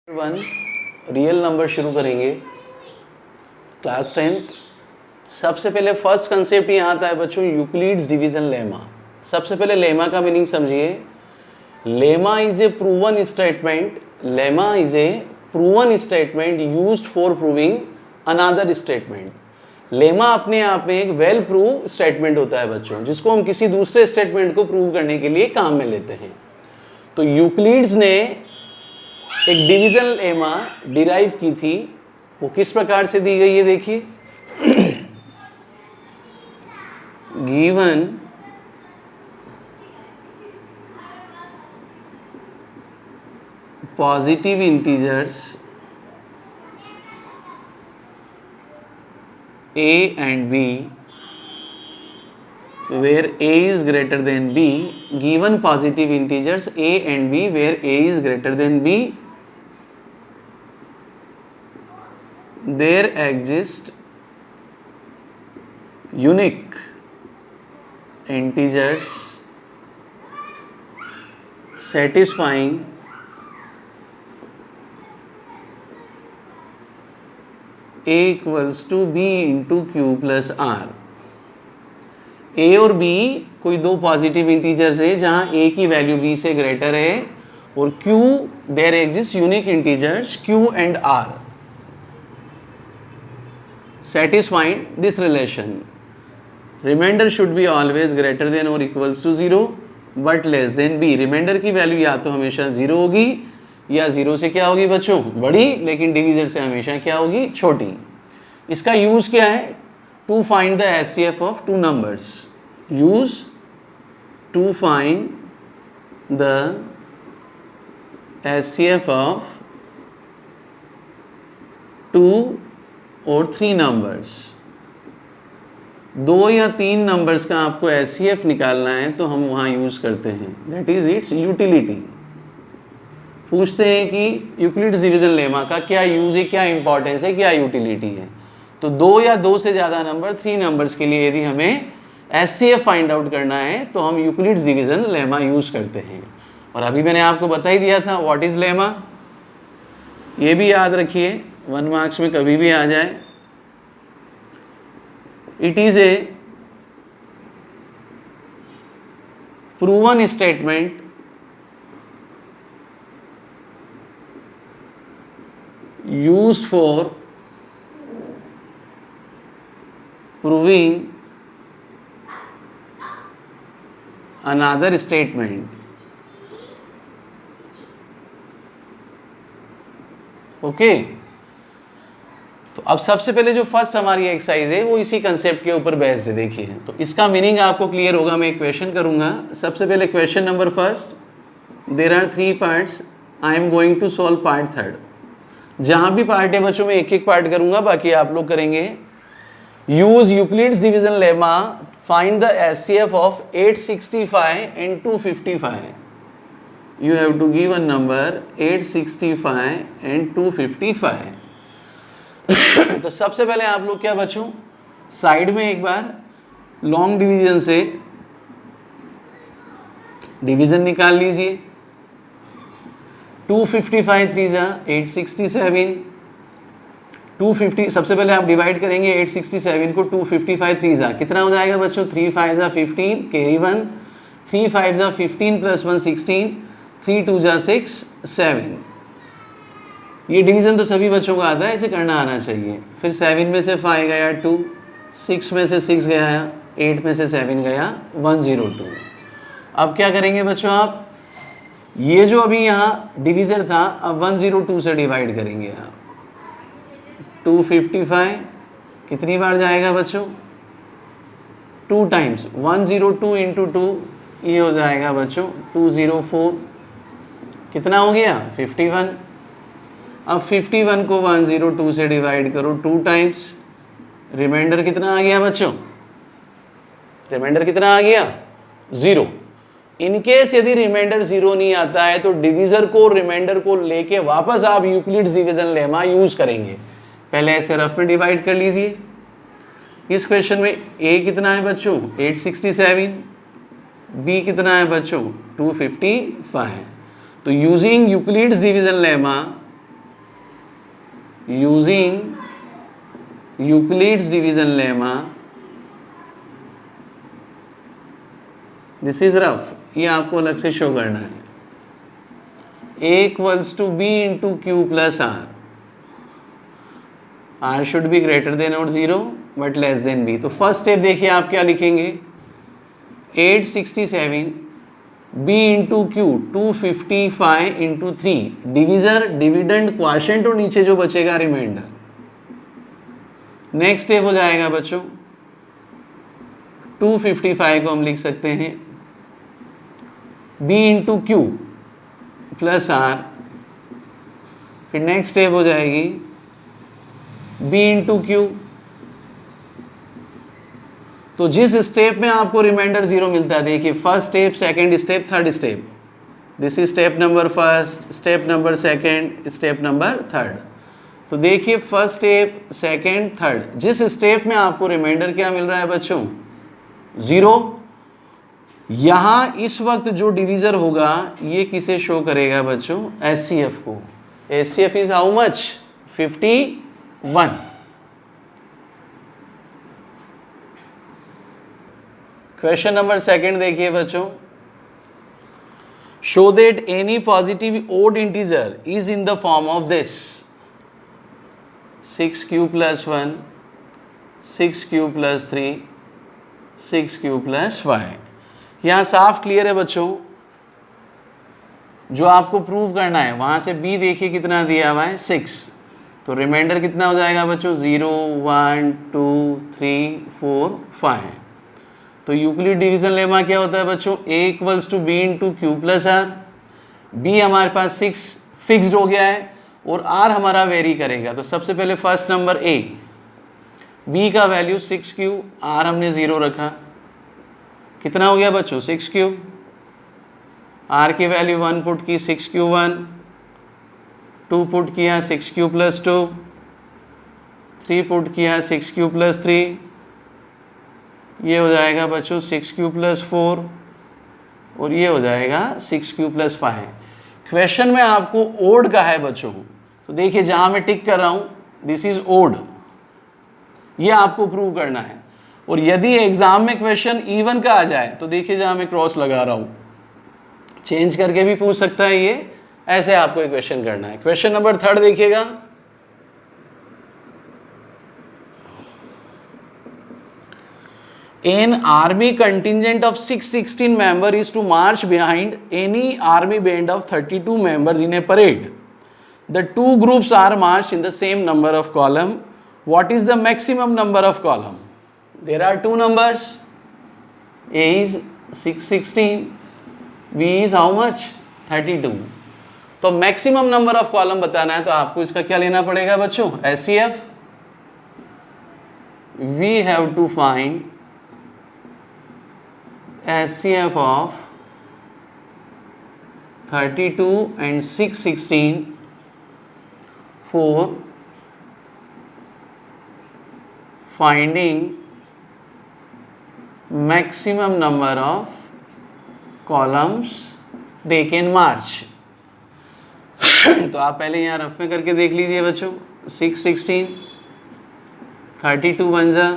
One real number शुरू करेंगे class 10th। सबसे पहले फर्स्ट कंसेप्ट यहाँ आता है बच्चों यूक्लिड्स डिवीजन लेमा। सबसे पहले लेमा का मीनिंग समझिए। Lemma is a proven statement. Lemma is a proven statement used for proving another statement. Lemma अपने आप में एक वेल प्रूव स्टेटमेंट होता है बच्चों, जिसको हम किसी दूसरे स्टेटमेंट को प्रूव करने के लिए काम में लेते हैं। तो यूक्लिड्स ने एक डिवीजन लेमा डिराइव की थी। वो किस प्रकार से दी गई है देखिए। Given positive integers a and b where a is greater than b, given positive integers a and b where a is greater than b, there exist unique integers satisfying a equals to b into q plus r। a और b कोई दो positive integers है जहां a की value b से greater है, और q there exist unique integers q and r satisfying this relation। Remainder should be always greater than और equals to 0 but less than b। Remainder की वैल्यू या तो हमेशा 0 होगी या 0 से क्या होगी बच्चों बड़ी, लेकिन डिवीजर से हमेशा क्या होगी छोटी। इसका यूज क्या है? To find the HCF of two numbers. Use to find the HCF of 2 और 3 नंबर्स। 2 या 3 नंबर्स का आपको एचसीएफ निकालना है तो हम वहाँ यूज करते हैं, दैट इज इट्स यूटिलिटी। पूछते हैं कि यूक्लिड्स डिवीजन लेमा का क्या यूज है, क्या इंपॉर्टेंस है, क्या यूटिलिटी है। तो 2 या 2 से ज़्यादा नंबर 3 नंबर्स के लिए यदि हमें एचसीएफ फाइंड आउट करना है तो हम यूक्लिड्स डिवीजन लेमा यूज करते हैं। और अभी मैंने आपको बता ही दिया था व्हाट इज लेमा। ये भी याद रखिए, 1 मार्क्स में कभी भी आ जाए। It is a proven statement used for proving another statement। Okay तो अब सबसे पहले जो फर्स्ट हमारी एक्सरसाइज है वो इसी कंसेप्ट के ऊपर बेस्ड है। देखिए तो इसका मीनिंग आपको क्लियर होगा। मैं एक क्वेश्चन करूंगा। सबसे पहले question number first, there are 3 parts, I am going to solve part third. जहां भी पार्ट है बच्चों में एक एक पार्ट करूंगा, बाकी आप लोग करेंगे। Use Euclid's division lemma, find the HCF of 865 and 255। You have to give a number 865 and 255। तो सबसे पहले आप लोग क्या बच्चों साइड में एक बार लॉन्ग डिवीजन से डिवीजन निकाल लीजिए। 255 3 जा 867। 250 सबसे पहले आप डिवाइड करेंगे 867 को 255 3 जा, कितना हो जाएगा बच्चों 3 5 जा 15, कैरी 1, 3 5 जा 15 प्लस 1 16, 3 2 जा 6 7। ये डिवीजन तो सभी बच्चों को आता है, इसे करना आना चाहिए। फिर 7 में से 5 गया 2, 6 में से 6 गया 8 में से 7 गया 102। अब क्या करेंगे बच्चों आप, ये जो अभी यहाँ डिवीजर था अब 102 से डिवाइड करेंगे आप। 255 कितनी बार जाएगा बच्चों 2 टाइम्स, 102 इंटू 2 ये हो जाएगा बच्चों 204। कितना हो गया 51। अब 51 को 102 से डिवाइड करो 2 टाइम्स, रिमाइंडर कितना आ गया बच्चों, रिमाइंडर कितना आ गया 0। इनकेस यदि रिमाइंडर 0 नहीं आता है तो डिवीजर को रिमाइंडर को लेके वापस आप यूक्लिड्स डिवीजन लेमा यूज करेंगे। पहले ऐसे रफ में डिवाइड कर लीजिए। इस क्वेश्चन में a कितना है बच्चों 867, b कितना है बच्चों 255। तो using Euclid's division lemma using Euclid's division lemma, this is rough, ये आपको अलग से शो करना है. A equals to B into Q plus R. R should be greater than or 0 but less than B. तो फर्स्ट स्टेप देखिए आप क्या लिखेंगे, 867 B into Q 255 into 3, divisor dividend quotient और नीचे जो बचेगा रिमाइंडर. नेक्स्ट स्टेप हो जाएगा बच्चों 255 को हम लिख सकते हैं B into Q plus R. फिर नेक्स्ट स्टेप हो जाएगी B इंटू Q. तो जिस स्टेप में आपको रिमाइंडर 0 मिलता है, देखिए first step, second step, third step, this is step number first, step number second, step number third. तो देखिए फर्स्ट स्टेप, सेकंड, थर्ड, जिस स्टेप में आपको रिमाइंडर क्या मिल रहा है बच्चों, 0. यहां इस वक्त जो डिवीजर होगा ये किसे शो करेगा बच्चों, एचसीएफ को. HCF is how much, 51. Question number second देखिए बच्चों, show that any positive odd integer is in the form of this 6q plus 1, 6q plus 3, 6q plus 5. यहाँ साफ क्लियर है बच्चों, जो आपको प्रूव करना है. वहाँ से b देखिए कितना दिया हुआ है, 6. तो रिमाइंडर कितना हो जाएगा बच्चों, 0, 1, 2, 3, 4, 5. तो यूक्लिड डिवीजन लेमा क्या होता है बच्चों, a equals to b into q plus r. b हमारे पास 6 फिक्स्ड हो गया है और r हमारा वेरी करेगा. तो सबसे पहले फर्स्ट नंबर a, b का वैल्यू 6q, r हमने 0 रखा. कितना हो गया बच्चों, 6q. r की वैल्यू 1 पुट की, 6q1, 2 पुट किया 6q प्लस 2, 3 पुट किया 6q प्लस 3, ये हो जाएगा बच्चों 6q प्लस 4 और ये हो जाएगा 6q प्लस 5. क्वेश्चन में आपको ओड का है बच्चों, तो देखिए जहां मैं टिक कर रहा हूं दिस इज ओड, ये आपको प्रूव करना है. और यदि एग्जाम में क्वेश्चन इवन का आ जाए तो देखिए जहां मैं क्रॉस लगा रहा हूं, चेंज करके भी पूछ सकता है ये, ऐसे आपको एक क्वेश्चन करना है. क्वेश्चन नंबर थर्ड देखिएगा, an army contingent of 616 members is to march behind any army band of 32 members in a parade. The two groups are marched in the same number of column. What is the maximum number of column? There are two numbers. A is 616, B is how much, 32. तो maximum number of column बताना है, तो आपको इसका क्या लेना पड़ेगा बच्चों, HCF. We have to find HCF of 32 and 616 for finding maximum number of columns they can march. तो आप पहले यहाँ रफ में करके देख लीजिए बच्चों, 616, 32 वन जा,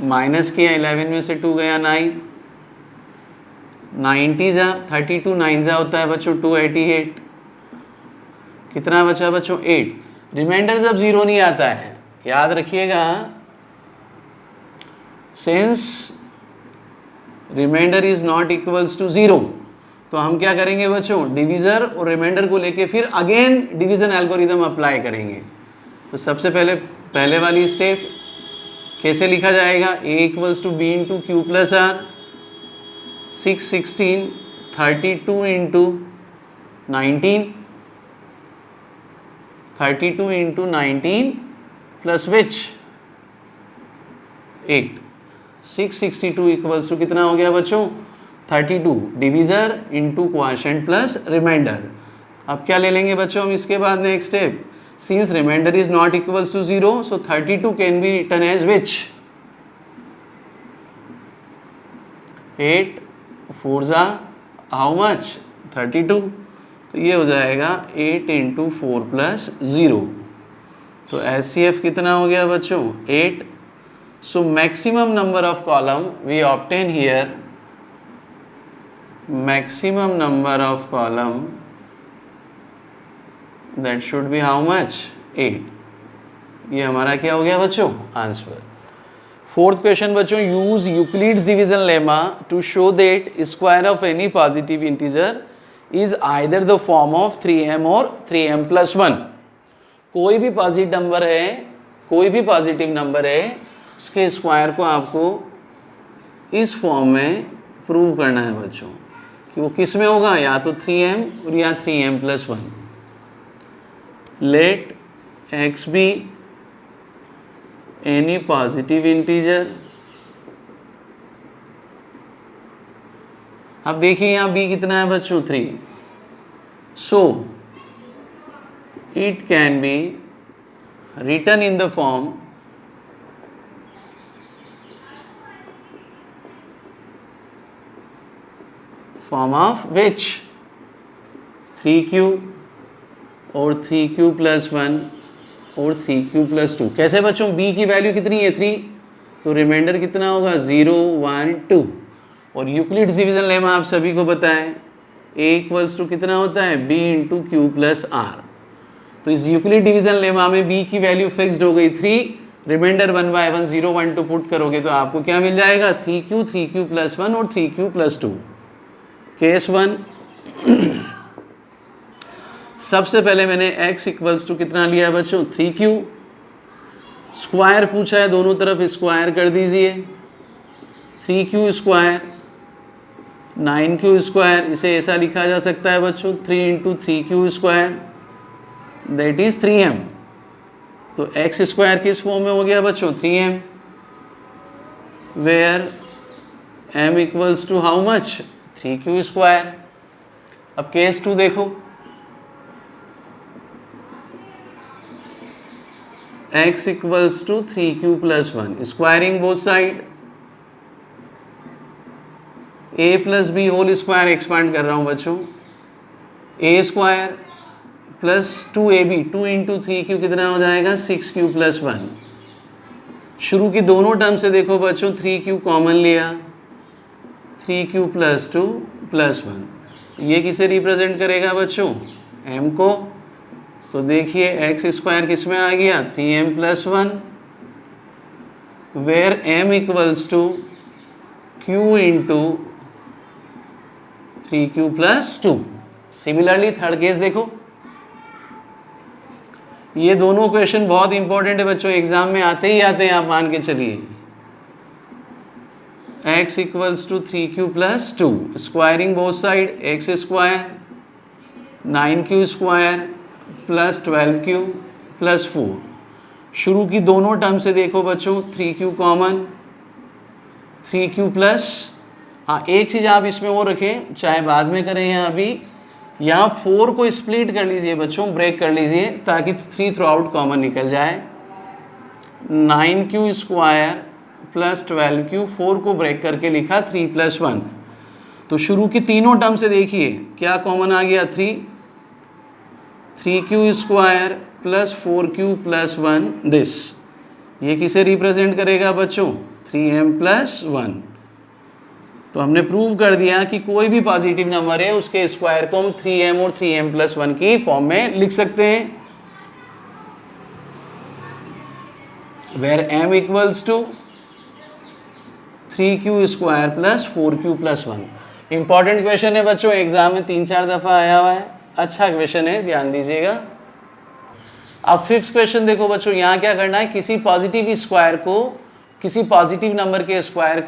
माइनस किया 11 में से 2 गया 9, 90 जा, 32 9 जा होता है बच्चों 288. कितना बचा बच्चों, 8. रिमाइंडर जब 0 नहीं आता है, याद रखिएगा, since remainder is not equals to 0, तो हम क्या करेंगे बच्चों, डिवीजर और रिमाइंडर को लेके फिर अगेन डिवीजन एल्गोरिदम अप्लाई करेंगे. तो सबसे पहले वाली स्टेप कैसे लिखा जाएगा, a equals to b into q plus r. 616 32 into 19, 32 into 19 plus which 8. 662 equals to कितना हो गया बच्चों, 32. Divisor into quotient plus remainder. अब क्या ले लेंगे बच्चों हम इसके बाद, next step, since remainder is not equals to 0, so 32 can be written as which, 8 4 za how much, 32. तो ये हो जाएगा 8 इंटू 4 प्लस 0। तो HCF कितना हो गया बच्चों? 8। So maximum number of column we obtain here, maximum number of column that should be how much? 8। ये हमारा क्या हो गया बच्चों? आंसर। फोर्थ क्वेश्चन बच्चों, use Euclid's division lemma to show that square of any positive integer is either the form of 3m और 3m plus 1। कोई भी पॉजिटिव नंबर है, कोई भी पॉजिटिव नंबर है, उसके स्क्वायर को आपको इस फॉर्म में प्रूव करना है बच्चों कि वो किस में होगा, या तो 3m और या 3m plus 1। Let x be any positive integer. अब देखिए यहाँ b कितना है बच्चों? 3। सो it can be written in the form of which? 3q और 3q प्लस 1 और 3q प्लस 2। कैसे बच्चों? b की वैल्यू कितनी है? 3, तो रिमाइंडर कितना होगा? 0 1 2। और यूक्लिड्स डिवीजन लेमा आप सभी को पता है, a इक्वल्स टू कितना होता है? b into q plus r. तो इस यूक्लिड डिवीजन लेमा में b की वैल्यू फिक्स्ड हो गई 3, रिमाइंडर 1 बाय 1 0 1 2 पुट करोगे तो आपको क्या मिल जाएगा? 3q प्लस 1 और 3q प्लस 2। केस 1 सबसे पहले मैंने x इक्वल्स टू कितना लिया है बच्चों? 3q। स्क्वायर पूछा है, दोनों तरफ स्क्वायर कर दीजिए। 3q स्क्वायर 9q स्क्वायर, इसे ऐसा लिखा जा सकता है बच्चों 3 into 3q square that is 3m। तो x स्क्वायर किस फॉर्म में हो गया बच्चों? 3m, where m equals to how much? 3q square. अब केस 2 देखो, x equals to 3q plus 1, squaring both side, a plus b whole square expand कर रहा हूं बच्चों, a square plus 2ab, 2 into 3q कितना हो जाएगा? 6q plus 1। शुरू की दोनों टर्म से देखो बच्चों, 3q कॉमन लिया, 3q प्लस 2 प्लस 1। ये किसे रिप्रेजेंट करेगा बच्चों? m को। तो देखिए x स्क्वायर किस में आ गया? 3m plus 1, where m equals to q into 3q plus 2। Similarly third case देखो, ये दोनों क्वेश्चन बहुत इंपॉर्टेंट है बच्चों, एग्जाम में आते ही आते हैं, आप मान के चलिए। x equals to 3q plus 2, squaring both side, x square 9q square plus 12q plus 4। शुरू की दोनों टर्म से देखो बच्चों, 3q कॉमन, 3q प्लस, हाँ एक चीज़ आप इसमें और रखें, चाहे बाद में करें या अभी, यहाँ 4 को स्प्लिट कर लीजिए बच्चों, ब्रेक कर लीजिए ताकि 3 थ्रू आउट कॉमन निकल जाए। 9q स्क्वायर प्लस 12q, 4 को ब्रेक करके लिखा 3 प्लस 1। तो शुरू की तीनों टर्म से देखिए क्या कॉमन आ गया? 3q square plus 4q plus 1 this. ये किसे रिप्रेजेंट करेगा बच्चों? 3m plus 1। तो हमने प्रूव कर दिया कि कोई भी पॉजिटिव नंबर है उसके स्क्वायर को हम 3m और 3m प्लस 1 की फॉर्म में लिख सकते हैं, where m equals to 3q square plus 4q plus 1। Important question है बच्चों, एग्जाम में 3-4 दफा आया हुआ है, अच्छा क्वेश्चन है, ध्यान दीजिएगा। अब फिफ्थ क्वेश्चन देखो बच्चों, यहाँ क्या करना है? किसी पॉजिटिव स्क्वायर को, किसी पॉजिटिव नंबर के स्क्वायर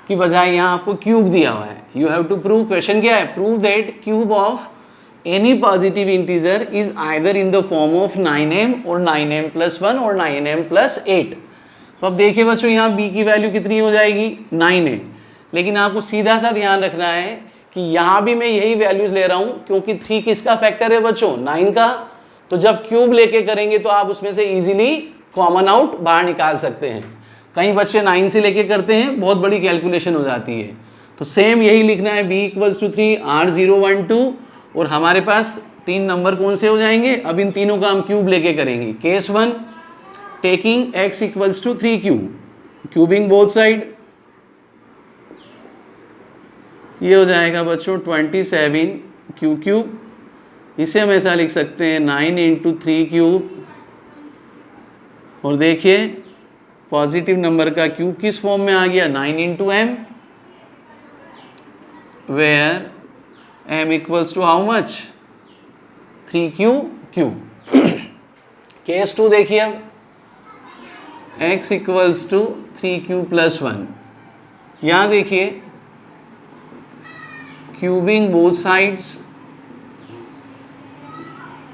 की बजाय यहाँ आपको क्यूब दिया हुआ है। You have to prove, question क्या है? Prove that cube of any positive integer is either in the form of 9m और 9m प्लस 1 और 9m प्लस 8। तो अब देखिए बच्चों, यहाँ b की वैल्यू कितनी हो जाएगी? 9 है, लेकिन आपको सीधा सा ध्यान रखना है कि यहाँ भी मैं यही वैल्यूज ले रहा हूँ क्योंकि 3 किसका फैक्टर है बच्चों? 9 का। तो जब क्यूब लेके करेंगे तो आप उसमें से इजीली कॉमन आउट बाहर निकाल सकते हैं। कई बच्चे 9 से लेके करते हैं, बहुत बड़ी कैलकुलेशन हो जाती है। तो सेम यही लिखना है, b इक्वल्स टू 3 r0 1 2, और हमारे पास 3 नंबर कौन से हो जाएंगे? अब इन तीनों का हम क्यूब लेके करेंगे। Case 1, taking x equals to 3q, cubing both side, ये हो जाएगा बच्चों 27q क्यूब। इसे हम ऐसा लिख सकते हैं 9 इंटू 3 क्यूब, और देखिए पॉजिटिव नंबर का क्यूब किस फॉर्म में आ गया? 9 into m, where m equals to how much? 3q cube. Case 2 देखिए, अब x equals to 3q plus 1, यहाँ देखिए क्यूबिंग बोथ साइड्स,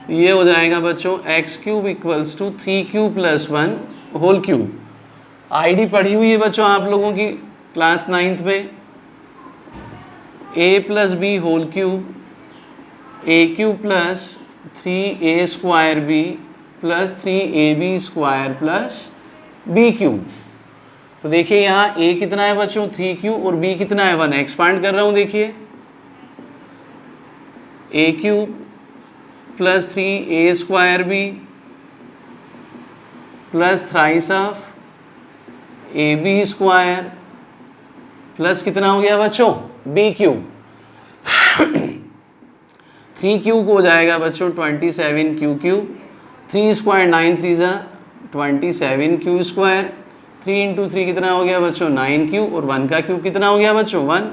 ये हो जाएगा बच्चों x cube equals to 3q plus 1 whole cube. ID पढ़ी हुई है बच्चों आप लोगों की क्लास 9th में, a plus b whole cube, a cube plus 3a square b plus 3ab square plus b cube. तो देखिए यहाँ a कितना है बच्चों? 3q, और b कितना है? 1। एक्सपांड कर रहा हूँ, देखिए a cube plus 3a square b plus thrice of ab square plus कितना हो गया बच्चों? b cube. 3 क्यूब हो जाएगा बच्चों 27q क्यूब, 3 स्क्वायर 9 3 ज़ा 27q स्क्वायर, 3 इंटू 3 कितना हो गया बच्चों? 9q, और 1 का क्यूब कितना हो गया बच्चों? 1।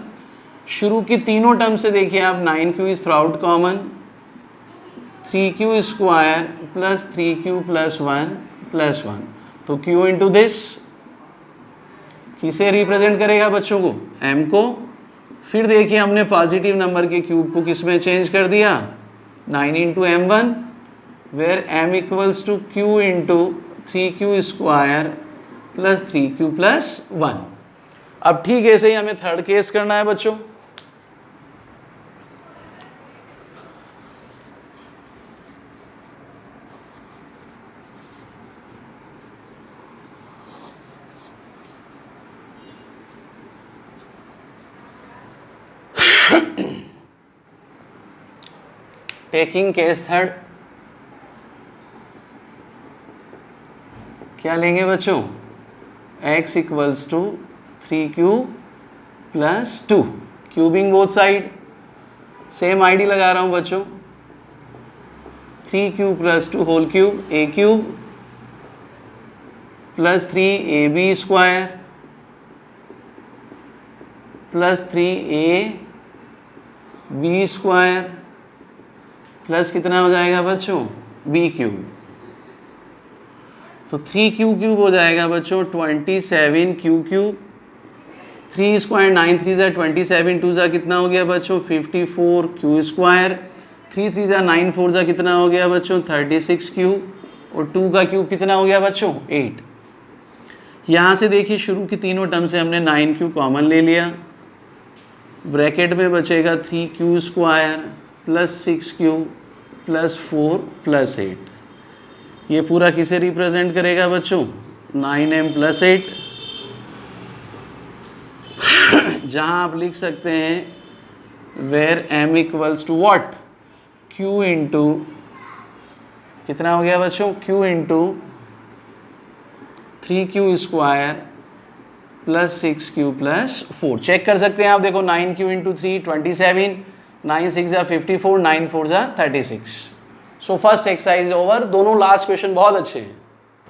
शुरू की तीनों टर्म से देखिए आप 9q is through out common, 3q square plus 3q plus 1 plus 1, तो q इंटू दिस किसे रिप्रेजेंट करेगा बच्चों को? m को। फिर देखिए हमने पॉजिटिव नंबर के क्यूब को किस में चेंज कर दिया? 9 into m1, where m equals to q into 3q square plus 3q plus 1। अब ठीक ऐसे ही हमें थर्ड केस करना है बच्चों। टेकिंग केस थर्ड, क्या लेंगे बच्चों? x equals to 3q plus 2, cubing both side, same ID लगा रहा हूं बच्चों, 3q plus 2 whole cube, a cube plus 3ab square plus 3ab square plus कितना हो जाएगा बच्चों? b cube. तो 3q क्यूब हो जाएगा बच्चों 27q क्यूब, 3 स्क्वायर 9 3 ज़ा 27, 2 ज़ा कितना हो गया बच्चों? 54q स्क्वायर, 3 3 ज़ा 9 4 ज़ा कितना हो गया बच्चों? 36q, और 2 का क्यूब कितना हो गया बच्चों? 8। यहाँ से देखिए शुरू की तीनों टर्म से हमने 9q कॉमन ले लिया, ब्रैकेट में बचेगा 3q square plus 6q plus 4 plus 8। ये पूरा किसे रिप्रेजेंट करेगा बच्चों? 9m प्लस 8, जहाँ आप लिख सकते हैं where m equals to what? q into कितना हो गया बच्चों? q into 3q square plus 6q plus 4। Check कर सकते हैं आप, देखो 9q इंटू 3 27, 9 6 ज़ा 54, 9 4 ज़ा 36। So first exercise over. दोनों लास्ट क्वेश्चन बहुत अच्छे हैं।